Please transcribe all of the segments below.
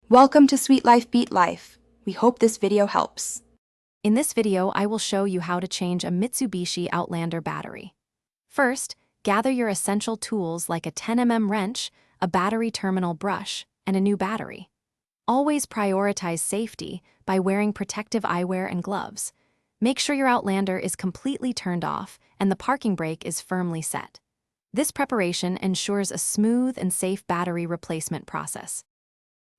Welcome to Sweet Life Beat Life. We hope this video helps. In this video, I will show you how to change a Mitsubishi Outlander battery. First, gather your essential tools like a 10mm wrench, a battery terminal brush, and a new battery. Always prioritize safety by wearing protective eyewear and gloves. Make sure your Outlander is completely turned off and the parking brake is firmly set. This preparation ensures a smooth and safe battery replacement process.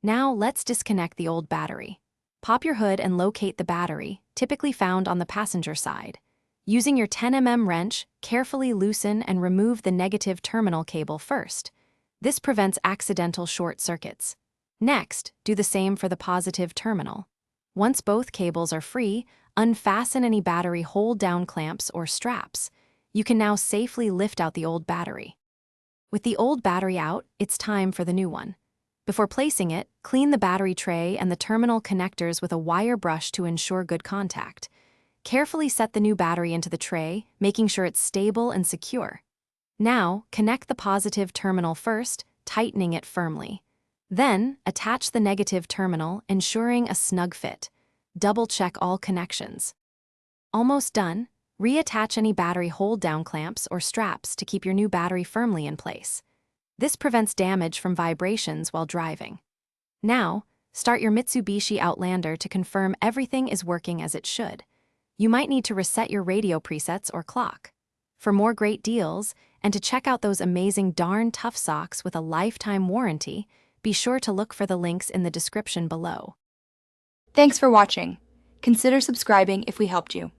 Now let's disconnect the old battery. Pop your hood and locate the battery, typically found on the passenger side. Using your 10mm wrench, carefully loosen and remove the negative terminal cable first. This prevents accidental short circuits. Next, do the same for the positive terminal. Once both cables are free, unfasten any battery hold-down clamps or straps. You can now safely lift out the old battery. With the old battery out, it's time for the new one. Before placing it, clean the battery tray and the terminal connectors with a wire brush to ensure good contact. Carefully set the new battery into the tray, making sure it's stable and secure. Now, connect the positive terminal first, tightening it firmly. Then, attach the negative terminal, ensuring a snug fit. Double-check all connections. Almost done, reattach any battery hold-down clamps or straps to keep your new battery firmly in place. This prevents damage from vibrations while driving. Now, start your Mitsubishi Outlander to confirm everything is working as it should. You might need to reset your radio presets or clock. For more great deals, and to check out those amazing darn tough socks with a lifetime warranty, be sure to look for the links in the description below. Thanks for watching. Consider subscribing if we helped you.